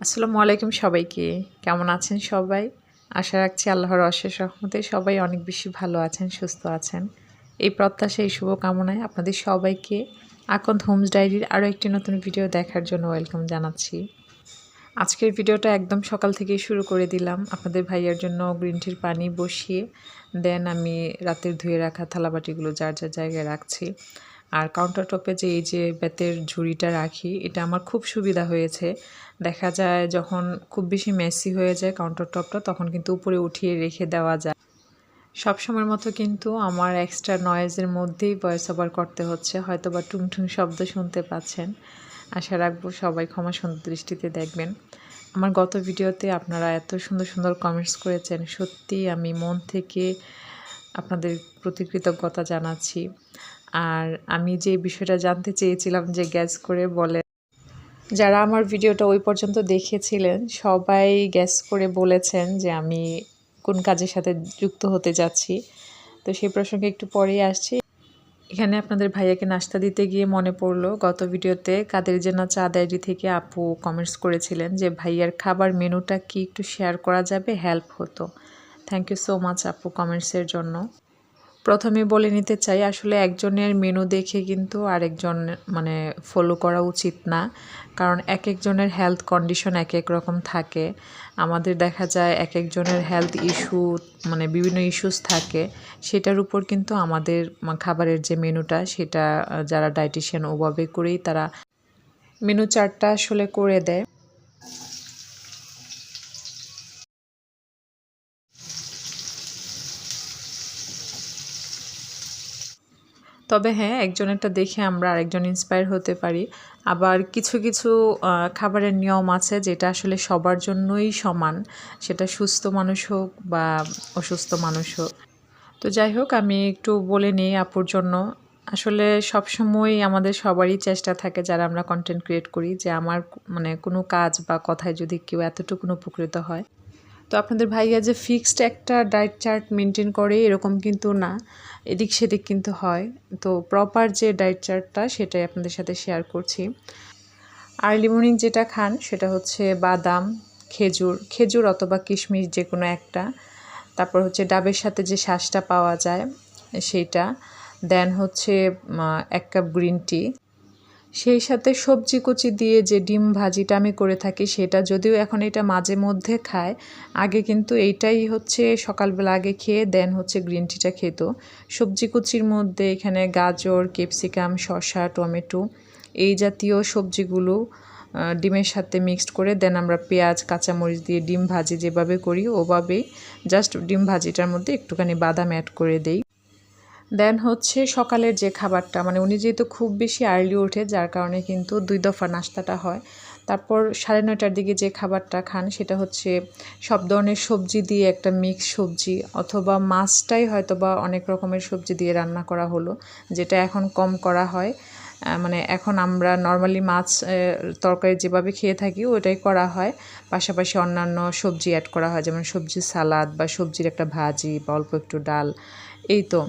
আসসালামু আলাইকুম সবাইকে। কেমন আছেন সবাই? আশা রাখছি আল্লাহর অশেষ রহমতে সবাই অনেক বেশি ভালো আছেন, সুস্থ আছেন। এই প্রত্যাশা, এই শুভকামনায় আপনাদের সবাইকে আকন্দ হোমস ডায়েরির আরও একটি নতুন ভিডিও দেখার জন্য ওয়েলকাম জানাচ্ছি। আজকের ভিডিওটা একদম সকাল থেকেই শুরু করে দিলাম। আপনাদের ভাইয়ার জন্য গ্রিন টির পানি বসিয়ে দেন আমি রাতের ধুয়ে রাখা থালাবাটিগুলো যার যার জায়গায় রাখছি। আর কাউন্টার টপে যে এই যে বেতের ঝুড়িটা রাখি, এটা আমার খুব সুবিধা হয়েছে। দেখা যায় যখন খুব বেশি মেসি হয়ে যায় কাউন্টার টপটা, তখন কিন্তু উপরে উঠিয়ে রেখে দেওয়া যায়। সবসময়ের মতো কিন্তু আমার এক্সট্রা নয়েজের মধ্যেই ভয়েস ওভার করতে হচ্ছে, হয়তো বা টুংটুং শব্দ শুনতে পাচ্ছেন। আশা রাখবো সবাই ক্ষমা সুন্দর দৃষ্টিতে দেখবেন। আমার গত ভিডিওতে আপনারা এত সুন্দর সুন্দর কমেন্টস করেছেন, সত্যিই আমি মন থেকে আপনাদের প্রতি কৃতজ্ঞতা জানাচ্ছি। আর আমি যে বিষয়টা জানতে চেয়েছিলাম যে গ্যাস করে বলেন, যারা আমার ভিডিওটা ওই পর্যন্ত দেখেছিলেন সবাই গ্যাস করে বলেছেন যে আমি কোন কাজের সাথে যুক্ত হতে যাচ্ছি। তো সেই প্রসঙ্গে একটু পরেই আসছি। এখানে আপনাদের ভাইয়াকে নাস্তা দিতে গিয়ে মনে পড়লো গত ভিডিওতে কাদের জেনা চা ডায়েরি থেকে আপু কমেন্টস করেছিলেন যে ভাইয়ার খাবার মেনুটা কি একটু শেয়ার করা যাবে, হেল্প হতো। থ্যাংক ইউ সো মাচ আপু কমেন্টসের জন্য। প্রথমে বলে নিতে চাই, আসলে একজনের মেনু দেখে কিন্তু আরেকজন মানে ফলো করা উচিত না, কারণ এক একজনের হেলথ কন্ডিশন এক এক রকম থাকে। আমাদের দেখা যায় এক একজনের হেলথ ইস্যু মানে বিভিন্ন ইস্যুস থাকে, সেটার উপর কিন্তু আমাদের খাবারের যে মেনুটা সেটা যারা ডায়েটিশিয়ান ওভাবে করেই তারা মেনু চার্টটা আসলে করে দেয়। তবে হ্যাঁ, একজনেরটা দেখে আমরা আরেকজন ইন্সপায়ার হতে পারি। আবার কিছু কিছু খাবারের নিয়ম আছে যেটা আসলে সবার জন্যই সমান, সেটা সুস্থ মানুষ হোক বা অসুস্থ মানুষ হোক। তো যাই হোক, আমি একটু বলে নিই আপুর জন্য। আসলে সবসময় আমাদের সবারই চেষ্টা থাকে যারা আমরা কন্টেন্ট ক্রিয়েট করি, যে আমার মানে কোনো কাজ বা কথায় যদি কেউ এতটুকুন উপকৃত হয়। তো আপনাদের ভাইয়া যে ফিক্সড একটা ডায়েট চার্ট মেনটেন করে এরকম কিন্তু না, এদিক সেদিক কিন্তু হয়। তো প্রপার যে ডায়েট চার্টটা সেটাই আপনাদের সাথে শেয়ার করছি। আর্লি মর্নিং যেটা খান সেটা হচ্ছে বাদাম, খেজুর খেজুর অথবা কিশমিশ যে কোনো একটা, তারপর হচ্ছে ডাবের সাথে যে শ্বাসটা পাওয়া যায় সেইটা, দেন হচ্ছে 1 কাপ গ্রিন টি, সেই সাথে সবজি কুচি দিয়ে যে ডিম ভাজিটা আমি করে থাকি সেটা, যদিও এখন এটা মাঝে মধ্যে খায়, আগে কিন্তু এইটাই হচ্ছে সকালবেলা আগে খেয়ে দেন হচ্ছে গ্রিন টিটা খেত। সবজি কুচির মধ্যে এখানে গাজর, ক্যাপসিকাম, শসা, টমেটো এই জাতীয় সবজিগুলো ডিমের সাথে মিক্সড করে দেন আমরা পেঁয়াজ কাঁচামরিচ দিয়ে ডিম ভাজি যেভাবে করি ওভাবেই জাস্ট ডিম ভাজিটার মধ্যে একটুখানি বাদাম অ্যাড করে দেই। দেন হচ্ছে সকালের যে খাবারটা, মানে উনি যেহেতু খুব বেশি আর্লি ওঠে যার কারণে কিন্তু 2 দফা নাস্তাটা হয়। তারপর 9:30টার দিকে যে খাবারটা খান সেটা হচ্ছে সব ধরনের সবজি দিয়ে একটা মিক্স সবজি, অথবা মাছটাই হয়তো বা অনেক রকমের সবজি দিয়ে রান্না করা হলো, যেটা এখন কম করা হয়। মানে এখন আমরা নর্মালি মাছ তরকারি যেভাবে খেয়ে থাকি ওইটাই করা হয়, পাশাপাশি অন্যান্য সবজি অ্যাড করা হয়, যেমন সবজির সালাদ বা সবজির একটা ভাজি বা অল্প একটু ডাল, এই তো।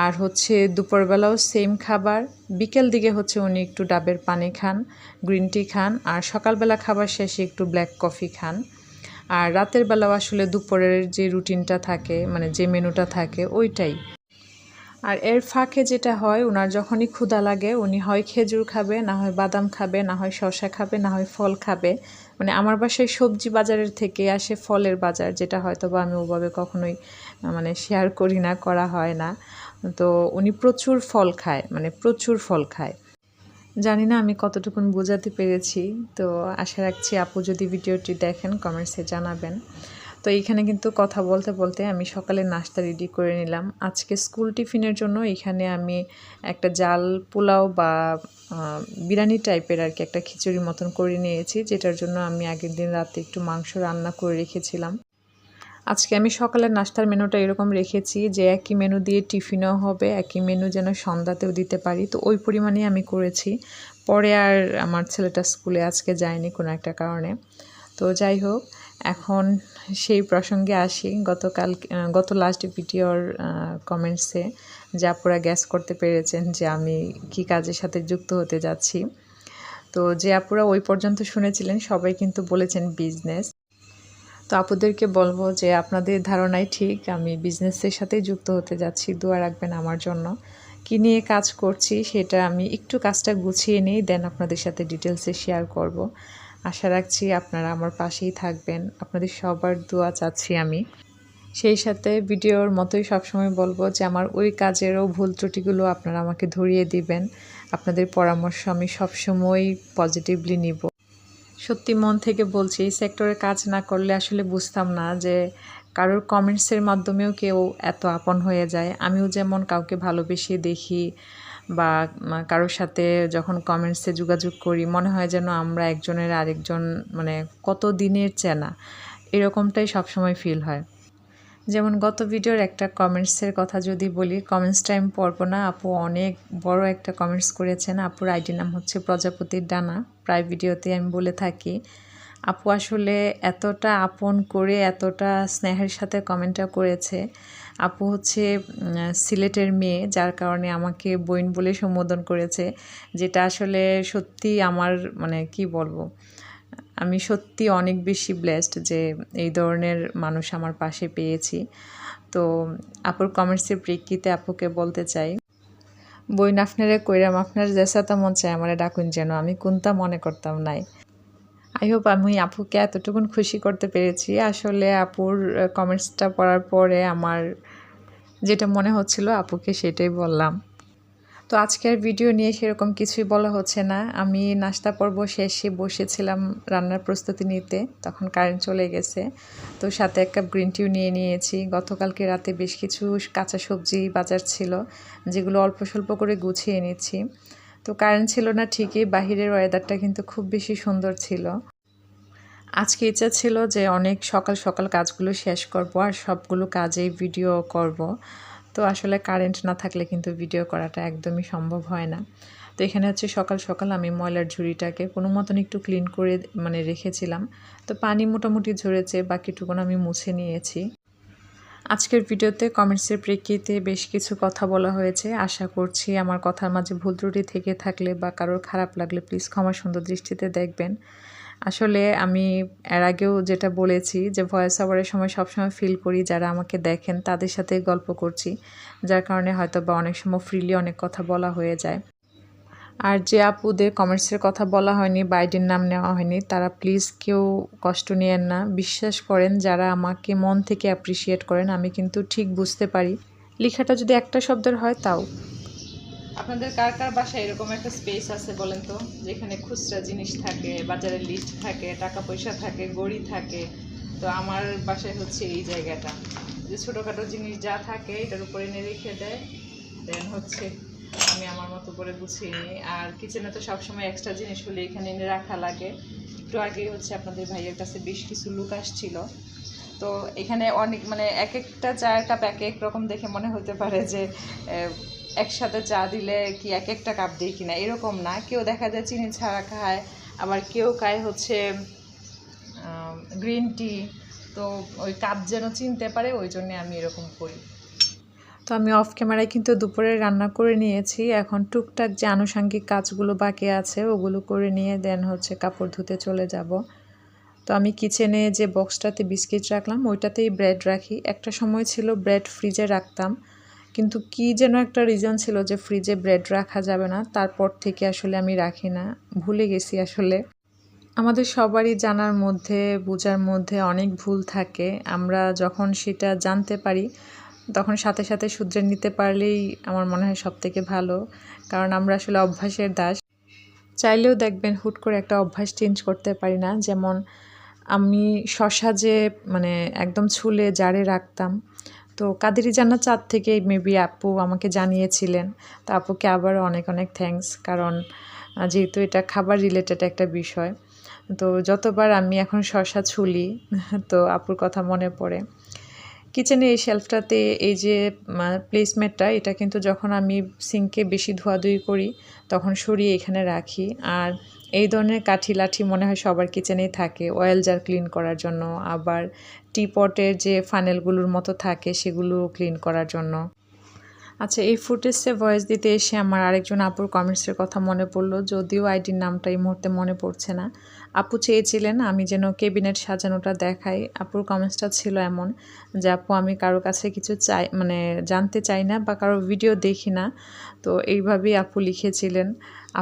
আর হচ্ছে দুপুরবেলাও সেম খাবার, বিকেল দিকে হচ্ছে উনি একটু ডাবের পানি খান, গ্রিন টি খান, আর সকালবেলা খাবার শেষে একটু ব্ল্যাক কফি খান। আর রাতের বেলাও আসলে দুপুরের যে রুটিনটা থাকে, মানে যে মেনুটা থাকে ওইটাই। আর এর ফাঁকে যেটা হয়, ওনার যখনই ক্ষুধা লাগে উনি হয় খেজুর খাবে, না হয় বাদাম খাবে, না হয় শসা খাবে, না হয় ফল খাবে। মানে আমার বাসায় সবজি বাজারের থেকে আসে ফলের বাজার, যেটা হয়তো বা আমি ওভাবে কখনোই মানে শেয়ার করি না, করা হয় না। তো উনি প্রচুর ফল খায়, মানে প্রচুর ফল খায়। জানি না আমি কতটুকুন বোঝাতে পেরেছি। তো আশা রাখছি আপু যদি ভিডিওটি দেখেন কমেন্টসে জানাবেন। তো এইখানে কিন্তু কথা বলতে বলতে আমি সকালে নাস্তা রেডি করে নিলাম। আজকে স্কুল টিফিনের জন্য এখানে আমি একটা জাল পোলাও বা বিরিয়ানি টাইপের আর কি একটা খিচুড়ির মতন করে নিয়েছি, যেটার জন্য আমি আগের দিন রাতে একটু মাংস রান্না করে রেখেছিলাম। আজকে আমি সকালের নাস্তার মেনুটা এরকম রেখেছি যে একই মেনু দিয়ে টিফিনও হবে, একই মেনু যেন সন্ধ্যাতেও দিতে পারি, তো ওই পরিমাণেই আমি করেছি। পরে আর আমার ছেলেটা স্কুলে আজকে যায়নি কোনো একটা কারণে। তো যাই হোক, এখন সেই প্রসঙ্গে আসি। গত লাস্ট ভিডিওর কমেন্টসে যে আপুরা গ্যাস করতে পেরেছেন যে আমি কী কাজের সাথে যুক্ত হতে যাচ্ছি। তো যে আপুরা ওই পর্যন্ত শুনেছিলেন সবাই কিন্তু বলেছেন বিজনেস। তো আপুদেরকে বলবো যে আপনাদের ধারণাই ঠিক, আমি বিজনেসের সাথেই যুক্ত হতে যাচ্ছি, দোয়া রাখবেন আমার জন্য। কী নিয়ে কাজ করছি সেটা আমি একটু কাজটা গুছিয়ে নিই, দেন আপনাদের সাথে ডিটেলসে শেয়ার করব। আশা রাখছি আপনারা আমার পাশেই থাকবেন, আপনাদের সবার দোয়া চাচ্ছি আমি। সেই সাথে ভিডিওর মতোই সবসময় বলবো যে আমার ওই কাজেরও ভুল ত্রুটিগুলো আপনারা আমাকে ধরিয়ে দিবেন। আপনাদের পরামর্শ আমি সবসময় পজিটিভলি নিব। সত্যি মন থেকে বলছি, এই সেক্টরে কাজ না করলে আসলে বুঝতাম না যে কারোর কমেন্টসের মাধ্যমেও কেউ এত আপন হয়ে যায়। আমিও যেমন কাউকে ভালোবেসে দেখি বা কারোর সাথে যখন কমেন্টসে যোগাযোগ করি মনে হয় যেন আমরা একজনের আরেকজন মানে কত দিনের চেনা, এরকমটাই সবসময় ফিল হয়। যেমন গত ভিডিওর একটা কমেন্টসের কথা যদি বলি, কমেন্টসটা আমি পড়ব না, আপু অনেক বড় একটা কমেন্টস করেছেন। আপুর আইডি নাম হচ্ছে প্রজাপতির ডানা, প্রায় ভিডিওতে আমি বলে থাকি। আপু আসলে এতটা আপন করে এতটা স্নেহের সাথে কমেন্টটা করেছে। আপু হচ্ছে সিলেটের মেয়ে, যার কারণে আমাকে বোন বলে সম্বোধন করেছে, যেটা আসলে সত্যি আমার মানে কি বলবো, আমি সত্যি অনেক বেশি ব্লেসড যে এই ধরনের মানুষ আমার পাশে পেয়েছি। তো আপুর কমেন্টসের প্রেক্ষিতে আপুকে বলতে চাই, বইন আপনারে কইরাম আপনার জেসাতা মন চায় আমারে ডাকুন, যেন আমি কোনটা মনে করতাম নাই। আই হোপ আমি আপুকে এতটুকুন খুশি করতে পেরেছি। আসলে আপুর কমেন্টসটা পড়ার পরে আমার যেটা মনে হচ্ছিল আপুকে সেটাই বললাম। তো আজকের ভিডিও নিয়ে সেরকম কিছুই বলা হচ্ছে না। আমি নাস্তা পর্ব শেষে বসেছিলাম রান্নার প্রস্তুতি নিতে, তখন কারেন্ট চলে গেছে। তো সাথে এক কাপ গ্রিন টিও নিয়ে নিয়েছি। গতকালকে রাতে বেশ কিছু কাঁচা সবজি বাজার ছিল, যেগুলো অল্প স্বল্প করে গুছিয়ে নিচ্ছি। তো কারেন্ট ছিল না ঠিকই, বাহিরের ওয়েদারটা কিন্তু খুব বেশি সুন্দর ছিল। আজকে ইচ্ছা ছিল যে অনেক সকাল সকাল কাজগুলো শেষ করব আর সবগুলো কাজেই ভিডিও করব। তো আসলে কারেন্ট না থাকলে কিন্তু ভিডিও করাটা একদমই সম্ভব হয় না। তো এখানে হচ্ছে সকাল সকাল আমি ময়লার ঝুড়িটাকে কোনো মতন একটু ক্লিন করে মানে রেখেছিলাম। তো পানি মোটামুটি ঝরেছে, বাকিটুকুন আমি মুছে নিয়েছি। আজকের ভিডিওতে কমেন্টসের প্রেক্ষিতে বেশ কিছু কথা বলা হয়েছে। আশা করছি আমার কথার মাঝে ভুল ত্রুটি থেকে থাকলে বা কারোর খারাপ লাগলে প্লিজ ক্ষমা সুন্দর দৃষ্টিতে দেখবেন। আসলে আমি এর আগেও যেটা বলেছি যে ভয়েস ওভারের সময় সবসময় ফিল করি যারা আমাকে দেখেন তাদের সাথে গল্প করছি, যার কারণে হয়তো বা অনেক সময় ফ্রিলি অনেক কথা বলা হয়ে যায়। আর যে আপুদের কমেন্টসের কথা বলা হয়নি বা আইডির নাম নেওয়া হয়নি, তারা প্লিজ কেউ কষ্ট নিয়েন না। বিশ্বাস করেন, যারা আমাকে মন থেকে অ্যাপ্রিসিয়েট করেন আমি কিন্তু ঠিক বুঝতে পারি, লেখাটা যদি একটা শব্দের হয় তাও। আপনাদের কার কার বাসায় এরকম একটা স্পেস আছে বলেন তো, যেখানে খুচরা জিনিস থাকে, বাজারের লিস্ট থাকে, টাকা পয়সা থাকে, গড়ি থাকে। তো আমার বাসায় হচ্ছে এই জায়গাটা, যে ছোটোখাটো জিনিস যা থাকে এটার উপরে এনে রেখে দেয়, দেন হচ্ছে আমি আমার মতো করে গুছিয়ে নিই। আর কিচেনে তো সবসময় এক্সট্রা জিনিস হলে এখানে এনে রাখা লাগে। একটু আগে হচ্ছে আপনাদের ভাইয়ের কাছে বেশ কিছু লুক আসছিল, তো এখানে অনেক মানে এক একটা চায়ের কাপ এক এক রকম দেখে মনে হতে পারে যে একসাথে চা দিলে কি এক একটা কাপ দিই কিনা, এরকম না। কেউ দেখা যায় চিনি ছাড়া খায়, আবার কেউ খায় হচ্ছে গ্রিন টি। তো ওই কাপ যেন চিনতে পারে, ওই জন্যে আমি এরকম করি। তো আমি অফ ক্যামেরায় কিন্তু দুপুরে রান্না করে নিয়েছি। এখন টুকটাক যে আনুষঙ্গিক কাজগুলো বাকি আছে ওগুলো করে নিয়ে দেন হচ্ছে কাপড় ধুতে চলে যাব। তো আমি কিচেনে যে বক্সটাতে বিস্কিট রাখলাম ওইটাতেই ব্রেড রাখি। একটা সময় ছিল ব্রেড ফ্রিজে রাখতাম, কিন্তু কি যেন একটা রিজন ছিল যে ফ্রিজে ব্রেড রাখা যাবে না, তারপর থেকে আসলে আমি রাখি না, ভুলে গেছি আসলে। আমাদের সবারই জানার মধ্যে বোঝার মধ্যে অনেক ভুল থাকে, আমরা যখন সেটা জানতে পারি তখন সাথে সাথে শুধরে নিতে পারলেই আমার মনে হয় সবথেকে ভালো। কারণ আমরা আসলে অভ্যাসের দাস, চাইলেও দেখবেন হুট করে একটা অভ্যাস চেঞ্জ করতে পারি না। যেমন আমি শসা যে মানে একদম ছুলে জারে রাখতাম, তো কাদেরি জান্নাত চাঁদ থেকে মেবি আপু আমাকে জানিয়েছিলেন। তো আপুকে আবারও অনেক অনেক থ্যাঙ্কস, কারণ যেহেতু এটা খাবার রিলেটেড একটা বিষয়, তো যতবার আমি এখন শসা ছুলি তো আপুর কথা মনে পড়ে। কিচেনে এই শেলফটাতে এই যে প্লেসমেটটা, এটা কিন্তু যখন আমি সিঙ্কে বেশি ধোয়াধুয়ি করি তখন সরিয়ে এখানে রাখি। আর এই ধরনের কাঠি লাঠি মনে হয় সবার কিচেনেই থাকে, অয়েল জার ক্লিন করার জন্য, আবার টিপটের যে ফানেলগুলোর মতো থাকে সেগুলো ক্লিন করার জন্য। আচ্ছা, এই ফুটেজে ভয়েস দিতে এসে আমার আরেকজন আপুর কমেন্টসের কথা মনে পড়লো, যদিও আইডির নামটা এই মুহূর্তে মনে পড়ছে না। আপু চেয়েছিলেন আমি যেন ক্যাবিনেট সাজানোটা দেখাই। আপুর কমেন্টসটা ছিল এমন যে, আপু আমি কারো কাছে কিছু চাই, মানে জানতে চাই না বা কারো ভিডিও দেখি না। তো এইভাবেই আপু লিখেছিলেন।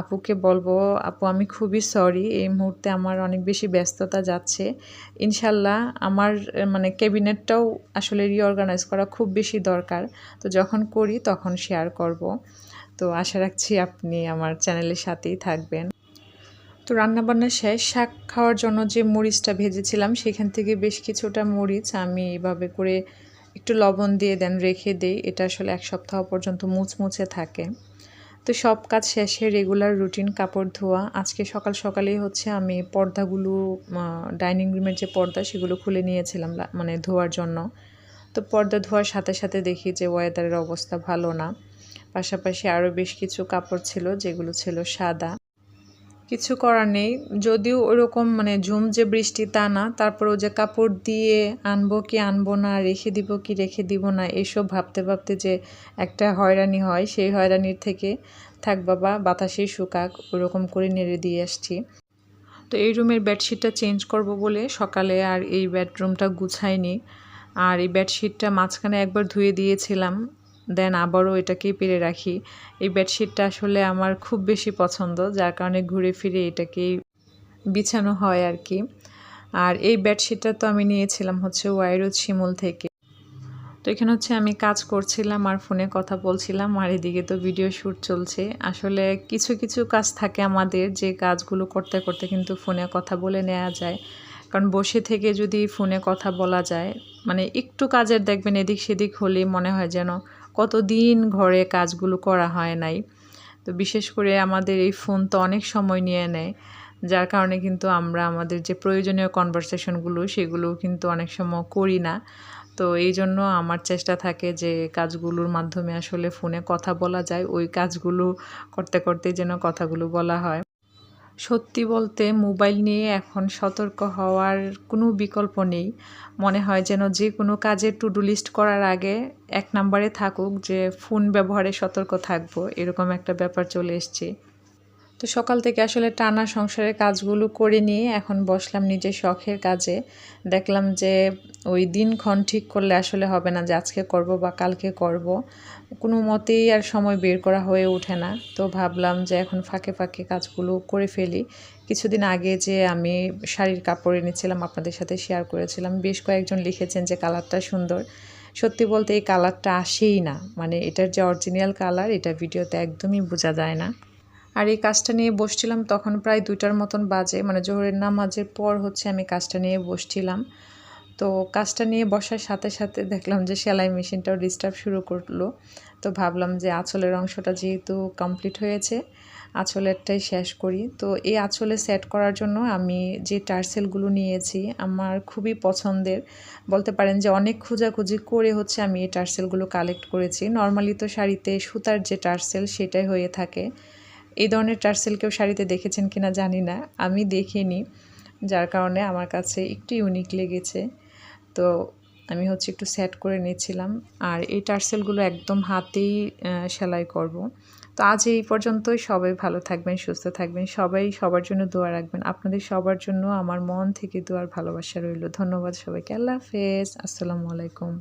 আপুকে বলবো, আপু আমি খুবই সরি, এই মুহূর্তে আমার অনেক বেশি ব্যস্ততা যাচ্ছে। ইনশাল্লাহ আমার মানে ক্যাবিনেটটাও আসলে রিঅর্গানাইজ করা খুব বেশি দরকার। তো যখন করি তখন শেয়ার করব। তো আশা রাখছি আপনি আমার চ্যানেলের সাথেই থাকবেন। তো রান্নাবান্না শেষ। শাক খাওয়ার জন্য যে মরিচটা ভেজেছিলাম সেখান থেকে বেশ কিছুটা মরিচ আমি এভাবে করে একটু লবণ দিয়ে দেন রেখে দেই। এটা আসলে 1 সপ্তাহ পর্যন্ত মুচমুচে থাকে। তো সব কাজ শেষে রেগুলার রুটিন কাপড় ধোয়া। আজকে সকাল সকালেই হচ্ছে আমি পর্দাগুলো ডাইনিং রুমের যে পর্দা সেগুলো খুলে নিয়েছিলাম মানে ধোয়ার জন্য। তো পর্দা ধোয়ার সাথে সাথে দেখি যে ওয়েদারের অবস্থা ভালো না। পাশাপাশি আরও বেশ কিছু কাপড় ছিল যেগুলো ছিল সাদা। কিছু করার নেই, যদিও ওরকম মানে ঝুম যে বৃষ্টি তা না, তারপরেও যে কাপড় দিয়ে আনবো কি আনবো না, রেখে দিব কি রেখে দিব না, এসব ভাবতে ভাবতে যে একটা হয়রানি হয়, সেই হয়রানির থেকে থাক বাবা বাতাসেই শুকাক ওরকম করে নেড়ে দিয়ে আসছি। তো এই রুমের বেডশিটটা চেঞ্জ করব বলে সকালে আর এই বেডরুমটা গুছাইনি। আর এই বেডশিটটা মাঝখানে একবার ধুয়ে দিয়েছিলাম, দেন আবারও এটাকেই পেরে রাখি। এই বেডশিটটা আসলে আমার খুব বেশি পছন্দ, যার কারণে ঘুরে ফিরে এটাকেই বিছানো হয় আর কি। আর এই বেডশিটটা তো আমি নিয়েছিলাম হচ্ছে ওয়াইরুজ শিমুল থেকে। তো এখানে হচ্ছে আমি কাজ করছিলাম আর ফোনে কথা বলছিলাম, আর এদিকে তো ভিডিও শ্যুট চলছে। আসলে কিছু কিছু কাজ থাকে আমাদের, যে কাজগুলো করতে করতে কিন্তু ফোনে কথা বলে নেওয়া যায়। কারণ বসে থেকে যদি ফোনে কথা বলা যায়, মানে একটু কাজের দেখবেন এদিক সেদিক হলেই মনে হয় যেন কতদিন ঘরে কাজগুলো করা হয় নাই। তো বিশেষ করে আমাদের এই ফোন তো অনেক সময় নিয়ে নেয়, যার কারণে কিন্তু আমরা আমাদের যে প্রয়োজনীয় কনভারসেশনগুলো সেগুলোও কিন্তু অনেক সময় করি না। তো এই জন্য আমার চেষ্টা থাকে যে কাজগুলোর মাধ্যমে আসলে ফোনে কথা বলা যায়, ওই কাজগুলো করতে করতেই যেন কথাগুলো বলা হয়। সত্যি বলতে মোবাইল নিয়ে এখন সতর্ক হওয়ার কোনো বিকল্প নেই। মনে হয় যেন যে কোনো কাজের টু ডু লিস্ট করার আগে 1 নাম্বারে থাকুক যে ফোন ব্যবহারে সতর্ক থাকবো, এরকম একটা ব্যাপার চলে এসছে। তো সকাল থেকে আসলে টানা সংসারের কাজগুলো করে নিয়ে এখন বসলাম নিজের শখের কাজে। দেখলাম যে ওই দিনক্ষণ ঠিক করলে আসলে হবে না যে আজকে করব বা কালকে করব, কোনো মতেই আর সময় বের করা হয়ে ওঠে না। তো ভাবলাম যে এখন ফাঁকে ফাঁকে কাজগুলো করে ফেলি। কিছুদিন আগে যে আমি শাড়ির কাপড় এনেছিলাম আপনাদের সাথে শেয়ার করেছিলাম, বেশ কয়েকজন লিখেছেন যে কালারটা সুন্দর। সত্যি বলতে এই কালারটা আসেই না, মানে এটার যে অরিজিনাল কালার এটা ভিডিওতে একদমই বোঝা যায় না। আর এই কাজটা নিয়ে বসছিলাম তখন প্রায় 2টার মতন বাজে, মানে জোহরের নামাজের পর হচ্ছে আমি কাজটা নিয়ে বসছিলাম। তো কাজটা নিয়ে বসার সাথে সাথে দেখলাম যে সেলাই মেশিনটাও ডিস্টার্ব শুরু করলো। তো ভাবলাম যে আঁচলের অংশটা যেহেতু কমপ্লিট হয়েছে, আঁচলেরটাই শেষ করি। তো এই আঁচলে সেট করার জন্য আমি যে টার্সেলগুলো নিয়েছি আমার খুবই পছন্দের, বলতে পারেন যে অনেক খোঁজাখুঁজি করে হচ্ছে আমি এই টার্সেলগুলো কালেক্ট করেছি। নর্মালি তো শাড়িতে সুতার যে টার্সেল সেটাই হয়ে থাকে। এই ধরনের টার্সেল কেউ শাড়িতে দেখেছেন কিনা জানি না, আমি দেখিনি, যার কারণে আমার কাছে একটু ইউনিক লেগেছে। তো আমি হচ্ছে একটু সেট করে নিয়েছিলাম। আর এই টার্সেলগুলো একদম হাতেই সেলাই করব। তো আজ এই পর্যন্তই। সবাই ভালো থাকবেন, সুস্থ থাকবেন, সবাই সবার জন্য দোয়া রাখবেন। আপনাদের সবার জন্য আমার মন থেকে দোয়ার ভালোবাসা রইল। ধন্যবাদ সবাইকে। আল্লাহ হাফেজ। আসসালামু আলাইকুম।